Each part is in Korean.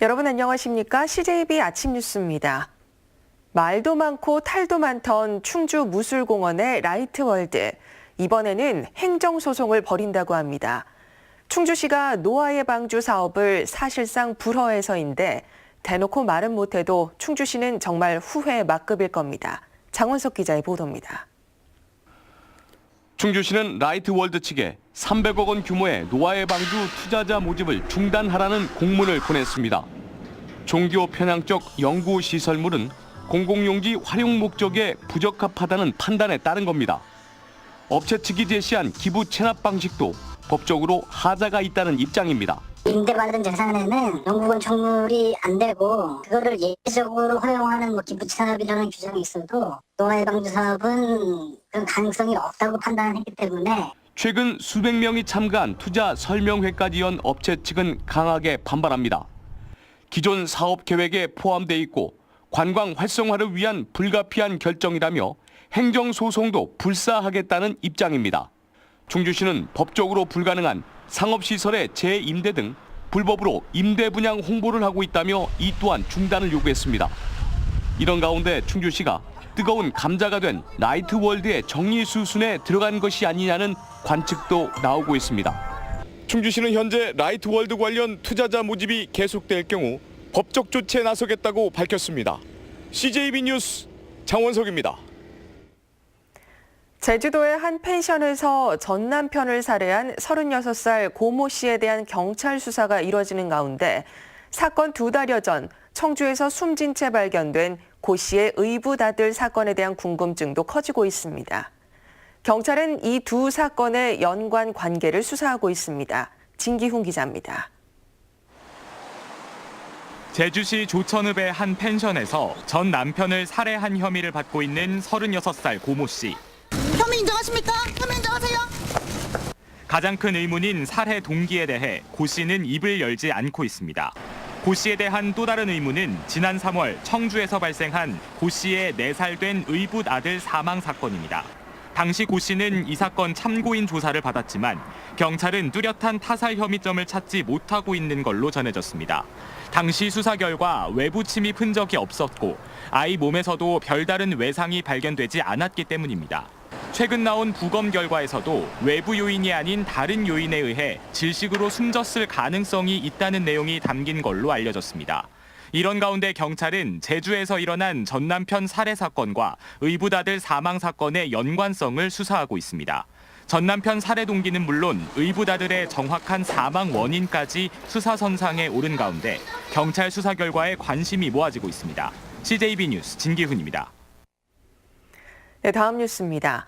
여러분 안녕하십니까? CJB 아침 뉴스입니다. 말도 많고 탈도 많던 충주 무술공원의 라이트월드. 이번에는 행정소송을 벌인다고 합니다. 충주시가 노아의 방주 사업을 사실상 불허해서인데 대놓고 말은 못해도 충주시는 정말 후회 막급일 겁니다. 장원석 기자의 보도입니다. 충주시는 라이트월드 측에 300억 원 규모의 노아의 방주 투자자 모집을 중단하라는 공문을 보냈습니다. 종교 편향적 연구 시설물은 공공용지 활용 목적에 부적합하다는 판단에 따른 겁니다. 업체 측이 제시한 기부 체납 방식도 법적으로 하자가 있다는 입장입니다. 임대받은 재산에는 연구원 청물이 안 되고 그거를 예외적으로 허용하는 기부 체납이라는 규정이 있어도 노아의 방주 사업은 그런 가능성이 없다고 판단했기 때문에 최근 수백 명이 참가한 투자 설명회까지 연 업체 측은 강하게 반발합니다. 기존 사업 계획에 포함돼 있고 관광 활성화를 위한 불가피한 결정이라며 행정소송도 불사하겠다는 입장입니다. 충주시는 법적으로 불가능한 상업시설의 재임대 등 불법으로 임대 분양 홍보를 하고 있다며 이 또한 중단을 요구했습니다. 이런 가운데 충주시가 뜨거운 감자가 된 라이트월드의 정리수순에 들어간 것이 아니냐는 관측도 나오고 있습니다. 충주시는 현재 라이트월드 관련 투자자 모집이 계속될 경우 법적 조치에 나서겠다고 밝혔습니다. CJB 뉴스 장원석입니다. 제주도의 한 펜션에서 전 남편을 살해한 36살 고모 씨에 대한 경찰 수사가 이뤄지는 가운데 사건 2달여 전 청주에서 숨진 채 발견된 고 씨의 의붓아들 사건에 대한 궁금증도 커지고 있습니다. 경찰은 이 두 사건의 연관 관계를 수사하고 있습니다. 진기훈 기자입니다. 제주시 조천읍의 한 펜션에서 전 남편을 살해한 혐의를 받고 있는 36살 고모 씨. 혐의 인정하십니까? 혐의 인정하세요? 가장 큰 의문인 살해 동기에 대해 고 씨는 입을 열지 않고 있습니다. 고 씨에 대한 또 다른 의문은 지난 3월 청주에서 발생한 고 씨의 4살 된 의붓 아들 사망 사건입니다. 당시 고 씨는 이 사건 참고인 조사를 받았지만 경찰은 뚜렷한 타살 혐의점을 찾지 못하고 있는 걸로 전해졌습니다. 당시 수사 결과 외부 침입 흔적이 없었고 아이 몸에서도 별다른 외상이 발견되지 않았기 때문입니다. 최근 나온 부검 결과에서도 외부 요인이 아닌 다른 요인에 의해 질식으로 숨졌을 가능성이 있다는 내용이 담긴 걸로 알려졌습니다. 이런 가운데 경찰은 제주에서 일어난 전 남편 살해 사건과 의붓아들 사망 사건의 연관성을 수사하고 있습니다. 전 남편 살해 동기는 물론 의붓아들의 정확한 사망 원인까지 수사선상에 오른 가운데 경찰 수사 결과에 관심이 모아지고 있습니다. CJB 뉴스 진기훈입니다. 네, 다음 뉴스입니다.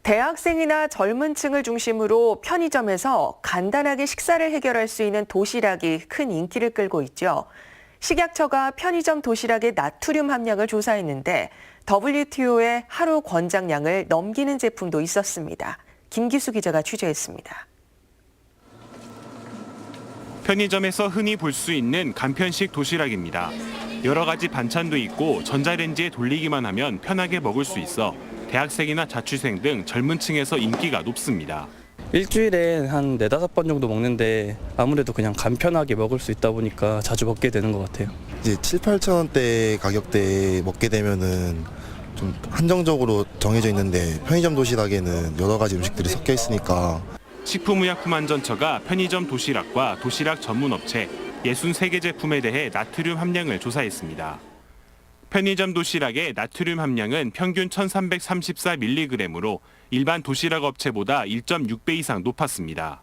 대학생이나 젊은 층을 중심으로 편의점에서 간단하게 식사를 해결할 수 있는 도시락이 큰 인기를 끌고 있죠. 식약처가 편의점 도시락의 나트륨 함량을 조사했는데 WTO의 하루 권장량을 넘기는 제품도 있었습니다. 김기수 기자가 취재했습니다. 편의점에서 흔히 볼 수 있는 간편식 도시락입니다. 여러 가지 반찬도 있고 전자레인지에 돌리기만 하면 편하게 먹을 수 있어 대학생이나 자취생 등 젊은 층에서 인기가 높습니다. 일주일에 한 4-5번 정도 먹는데 아무래도 그냥 간편하게 먹을 수 있다 보니까 자주 먹게 되는 것 같아요. 이제 7-8천 원대 가격대에 먹게 되면은 좀 한정적으로 정해져 있는데 편의점 도시락에는 여러 가지 음식들이 섞여 있으니까 식품의약품안전처가 편의점 도시락과 도시락 전문 업체 63개 제품에 대해 나트륨 함량을 조사했습니다. 편의점 도시락의 나트륨 함량은 평균 1334mg으로 일반 도시락 업체보다 1.6배 이상 높았습니다.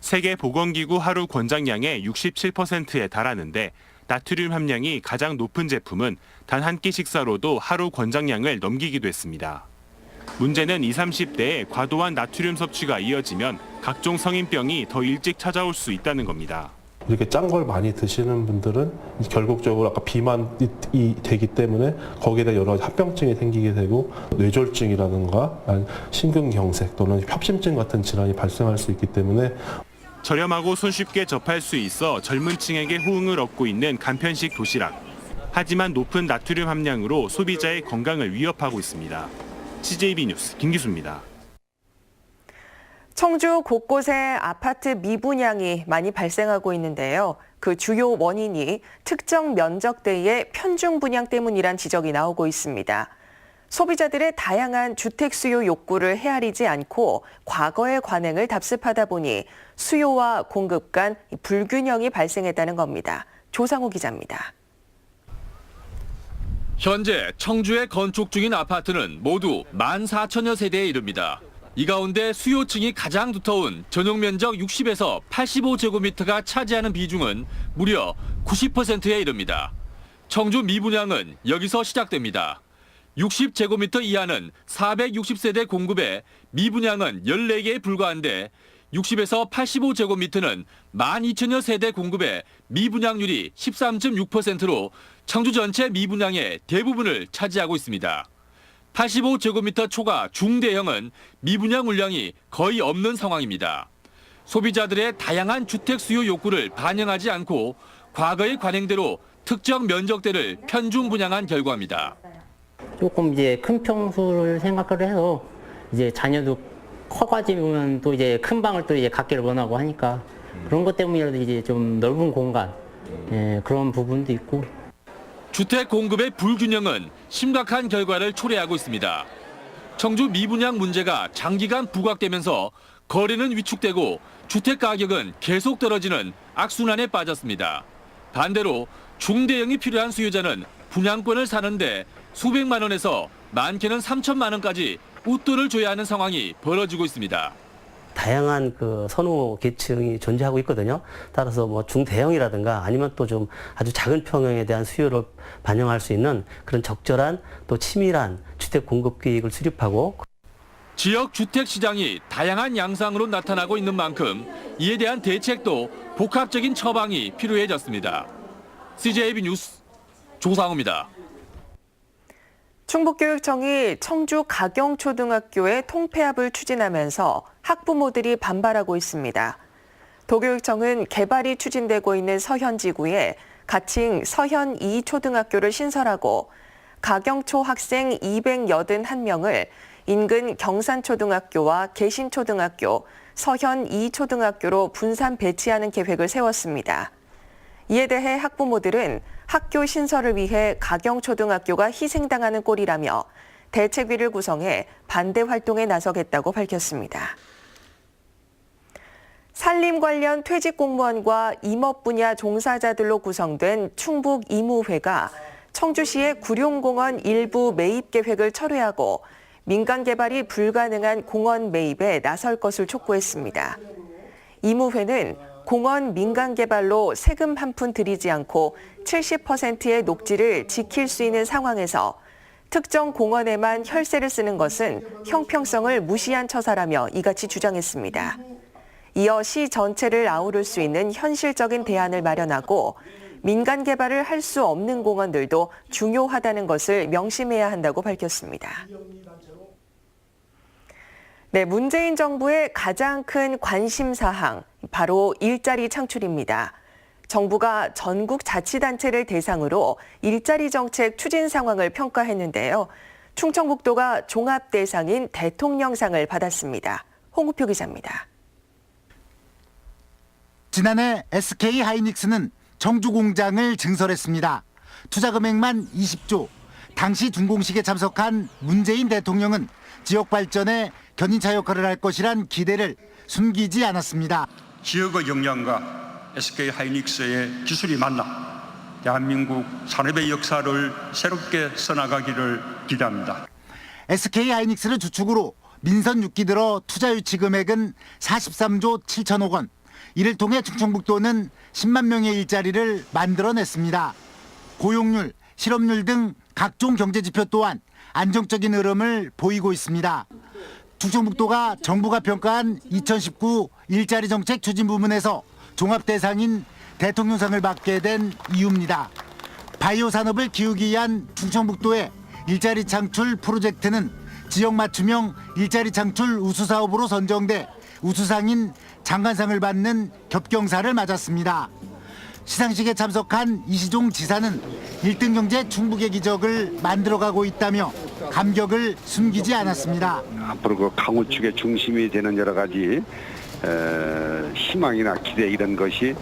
세계보건기구 하루 권장량의 67%에 달하는데 나트륨 함량이 가장 높은 제품은 단 한 끼 식사로도 하루 권장량을 넘기기도 했습니다. 문제는 20, 30대에 과도한 나트륨 섭취가 이어지면 각종 성인병이 더 일찍 찾아올 수 있다는 겁니다. 이렇게 짠 걸 많이 드시는 분들은 결국적으로 아까 비만이 되기 때문에 거기에 대한 여러 가지 합병증이 생기게 되고 뇌졸중이라든가 심근경색 또는 협심증 같은 질환이 발생할 수 있기 때문에 저렴하고 손쉽게 접할 수 있어 젊은 층에게 호응을 얻고 있는 간편식 도시락. 하지만 높은 나트륨 함량으로 소비자의 건강을 위협하고 있습니다. CJB 뉴스 김기수입니다. 청주 곳곳에 아파트 미분양이 많이 발생하고 있는데요. 그 주요 원인이 특정 면적대의 편중 분양 때문이란 지적이 나오고 있습니다. 소비자들의 다양한 주택 수요 욕구를 헤아리지 않고 과거의 관행을 답습하다 보니 수요와 공급 간 불균형이 발생했다는 겁니다. 조상우 기자입니다. 현재 청주에 건축 중인 아파트는 모두 14,000여 세대에 이릅니다. 이 가운데 수요층이 가장 두터운 전용 면적 60에서 85제곱미터가 차지하는 비중은 무려 90%에 이릅니다. 청주 미분양은 여기서 시작됩니다. 60제곱미터 이하는 460세대 공급에 미분양은 14개에 불과한데 60에서 85제곱미터는 12,000여 세대 공급에 미분양률이 13.6%로 청주 전체 미분양의 대부분을 차지하고 있습니다. 85제곱미터 초과 중대형은 미분양 물량이 거의 없는 상황입니다. 소비자들의 다양한 주택 수요 욕구를 반영하지 않고 과거의 관행대로 특정 면적대를 편중 분양한 결과입니다. 조금 이제 큰 평수를 생각을 해서 이제 자녀도 커가지면 또 이제 큰 방을 또 이제 갖기를 원하고 하니까 그런 것 때문이라도 이제 좀 넓은 공간 그런 부분도 있고. 주택 공급의 불균형은 심각한 결과를 초래하고 있습니다. 청주 미분양 문제가 장기간 부각되면서 거래는 위축되고 주택 가격은 계속 떨어지는 악순환에 빠졌습니다. 반대로 중대형이 필요한 수요자는 분양권을 사는데 수백만 원에서 많게는 3천만 원까지 웃돈을 줘야 하는 상황이 벌어지고 있습니다. 다양한 그 선호 계층이 존재하고 있거든요. 따라서 뭐 중대형이라든가 아니면 또 좀 아주 작은 평형에 대한 수요를 반영할 수 있는 그런 적절한 또 치밀한 주택 공급 계획을 수립하고 지역 주택 시장이 다양한 양상으로 나타나고 있는 만큼 이에 대한 대책도 복합적인 처방이 필요해졌습니다. CJB 뉴스 조상우입니다. 충북교육청이 청주 가경초등학교의 통폐합을 추진하면서 학부모들이 반발하고 있습니다. 도교육청은 개발이 추진되고 있는 서현지구에 가칭 서현 2초등학교를 신설하고 가경초 학생 281명을 인근 경산초등학교와 계신초등학교, 서현 2초등학교로 분산 배치하는 계획을 세웠습니다. 이에 대해 학부모들은 학교 신설을 위해 가경초등학교가 희생당하는 꼴이라며 대책위를 구성해 반대 활동에 나서겠다고 밝혔습니다. 산림 관련 퇴직 공무원과 임업 분야 종사자들로 구성된 충북 이무회가 청주시의 구룡공원 일부 매입 계획을 철회하고 민간 개발이 불가능한 공원 매입에 나설 것을 촉구했습니다. 이무회는 공원 민간 개발로 세금 한 푼 들이지 않고 70%의 녹지를 지킬 수 있는 상황에서 특정 공원에만 혈세를 쓰는 것은 형평성을 무시한 처사라며 이같이 주장했습니다. 이어 시 전체를 아우를 수 있는 현실적인 대안을 마련하고 민간 개발을 할 수 없는 공원들도 중요하다는 것을 명심해야 한다고 밝혔습니다. 네, 문재인 정부의 가장 큰 관심 사항, 바로 일자리 창출입니다. 정부가 전국 자치단체를 대상으로 일자리 정책 추진 상황을 평가했는데요. 충청북도가 종합 대상인 대통령상을 받았습니다. 홍우표 기자입니다. 지난해 SK 하이닉스는 청주 공장을 증설했습니다. 투자 금액만 20조. 당시 준공식에 참석한 문재인 대통령은 지역 발전에 견인차 역할을 할 것이란 기대를 숨기지 않았습니다. 지역의 역량과 SK 하이닉스의 기술이 만나 대한민국 산업의 역사를 새롭게 써나가기를 기대합니다. SK 하이닉스를 주축으로 민선 6기 들어 투자 유치 금액은 43조 7천억 원. 이를 통해 충청북도는 10만 명의 일자리를 만들어냈습니다. 고용률, 실업률 등 각종 경제지표 또한 안정적인 흐름을 보이고 있습니다. 충청북도가 정부가 평가한 2019 일자리 정책 추진 부문에서 종합 대상인 대통령상을 받게 된 이유입니다. 바이오 산업을 키우기 위한 충청북도의 일자리 창출 프로젝트는 지역 맞춤형 일자리 창출 우수 사업으로 선정돼 우수상인 장관상을 받는 겹경사를 맞았습니다. 시상식에 참석한 이시종 지사는 1등 경제 충북의 기적을 만들어가고 있다며 감격을 숨기지 않았습니다. 앞으로 그 강우 축의 중심이 되는 여러 가지 희망이나 기대 이런 것이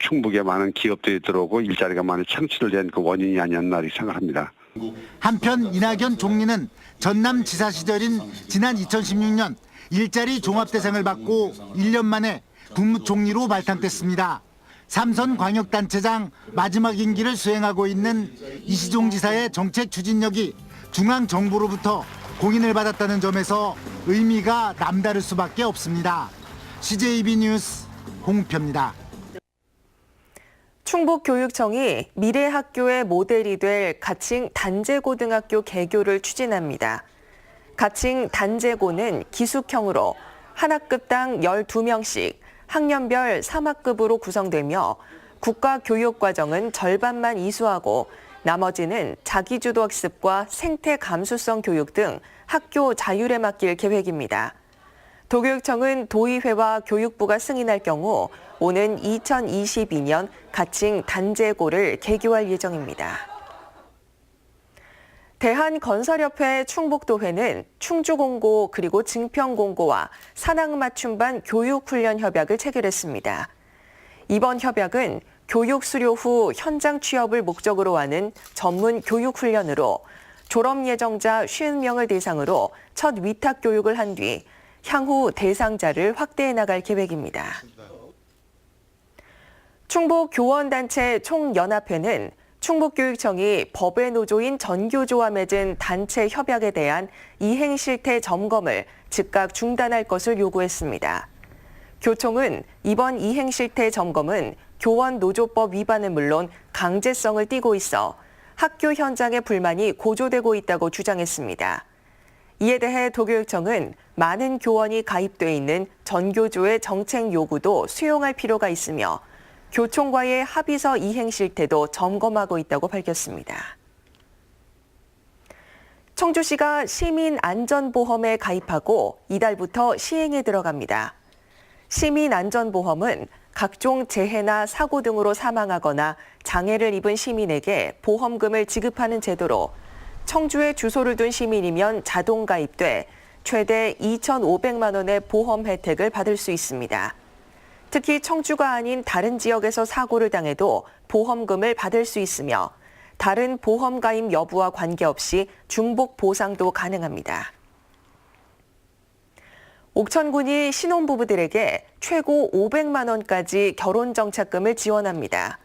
충북에 많은 기업들이 들어오고 일자리가 많이 창출된 그 원인이 아니었나 생각합니다. 한편 이낙연 총리는 전남지사 시절인 지난 2016년 일자리 종합대상을 받고 1년 만에 국무총리로 발탁됐습니다. 삼선광역단체장 마지막 임기를 수행하고 있는 이시종 지사의 정책 추진력이 중앙정부로부터 공인을 받았다는 점에서 의미가 남다를 수밖에 없습니다. CJB 뉴스 홍표입니다. 충북교육청이 미래학교의 모델이 될 가칭 단제고등학교 개교를 추진합니다. 가칭 단제고는 기숙형으로 한 학급당 12명씩 학년별 3학급으로 구성되며 국가교육과정은 절반만 이수하고 나머지는 자기주도 학습과 생태 감수성 교육 등 학교 자율에 맡길 계획입니다. 도교육청은 도의회와 교육부가 승인할 경우 오는 2022년 가칭 단제고를 개교할 예정입니다. 대한건설협회 충북도회는 충주공고 그리고 증평공고와 산학맞춤반 교육훈련 협약을 체결했습니다. 이번 협약은 교육 수료 후 현장 취업을 목적으로 하는 전문 교육훈련으로 졸업 예정자 50명을 대상으로 첫 위탁 교육을 한 뒤 향후 대상자를 확대해 나갈 계획입니다. 충북교원단체 총연합회는 충북교육청이 법의 노조인 전교조와 맺은 단체 협약에 대한 이행 실태 점검을 즉각 중단할 것을 요구했습니다. 교총은 이번 이행 실태 점검은 교원노조법 위반은 물론 강제성을 띠고 있어 학교 현장의 불만이 고조되고 있다고 주장했습니다. 이에 대해 도교육청은 많은 교원이 가입돼 있는 전교조의 정책 요구도 수용할 필요가 있으며 교총과의 합의서 이행 실태도 점검하고 있다고 밝혔습니다. 청주시가 시민안전보험에 가입하고 이달부터 시행에 들어갑니다. 시민안전보험은 각종 재해나 사고 등으로 사망하거나 장애를 입은 시민에게 보험금을 지급하는 제도로 청주에 주소를 둔 시민이면 자동 가입돼 최대 2,500만 원의 보험 혜택을 받을 수 있습니다. 특히 청주가 아닌 다른 지역에서 사고를 당해도 보험금을 받을 수 있으며 다른 보험 가입 여부와 관계없이 중복 보상도 가능합니다. 옥천군이 신혼부부들에게 최고 500만 원까지 결혼정착금을 지원합니다.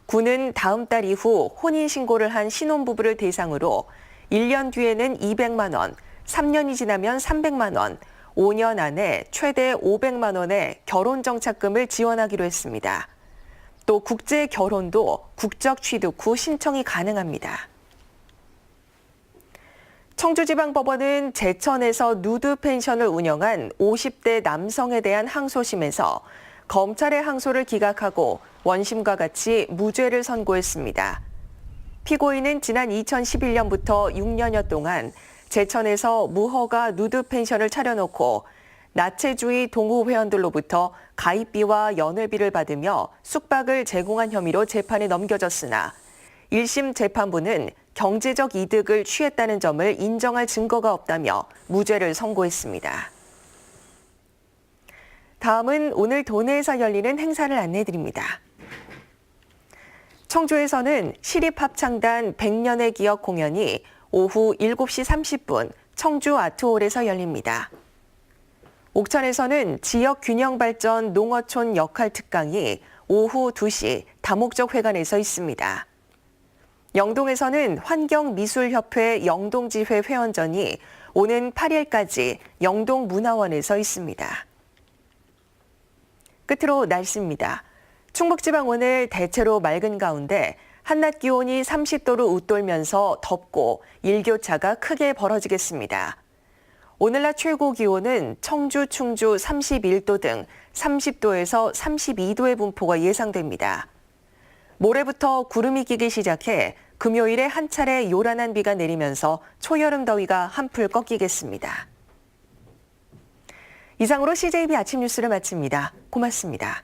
군은 다음 달 이후 혼인신고를 한 신혼부부를 대상으로 1년 뒤에는 200만 원, 3년이 지나면 300만 원, 5년 안에 최대 500만 원의 결혼정착금을 지원하기로 했습니다. 또 국제 결혼도 국적 취득 후 신청이 가능합니다. 청주지방법원은 제천에서 누드 펜션을 운영한 50대 남성에 대한 항소심에서 검찰의 항소를 기각하고 원심과 같이 무죄를 선고했습니다. 피고인은 지난 2011년부터 6년여 동안 제천에서 무허가 누드 펜션을 차려놓고 나체주의 동호 회원들로부터 가입비와 연회비를 받으며 숙박을 제공한 혐의로 재판에 넘겨졌으나 1심 재판부는 경제적 이득을 취했다는 점을 인정할 증거가 없다며 무죄를 선고했습니다. 다음은 오늘 도내에서 열리는 행사를 안내해드립니다. 청주에서는 시립합창단 100년의 기억 공연이 오후 7시 30분 청주 아트홀에서 열립니다. 옥천에서는 지역균형발전 농어촌 역할 특강이 오후 2시 다목적 회관에서 있습니다. 영동에서는 환경미술협회 영동지회 회원전이 오는 8일까지 영동문화원에서 있습니다. 끝으로 날씨입니다. 충북지방 오늘 대체로 맑은 가운데 한낮 기온이 30도를 웃돌면서 덥고 일교차가 크게 벌어지겠습니다. 오늘 낮 최고 기온은 청주, 충주 31도 등 30도에서 32도의 분포가 예상됩니다. 모레부터 구름이 끼기 시작해 금요일에 한 차례 요란한 비가 내리면서 초여름 더위가 한풀 꺾이겠습니다. 이상으로 CJB 아침 뉴스를 마칩니다. 고맙습니다.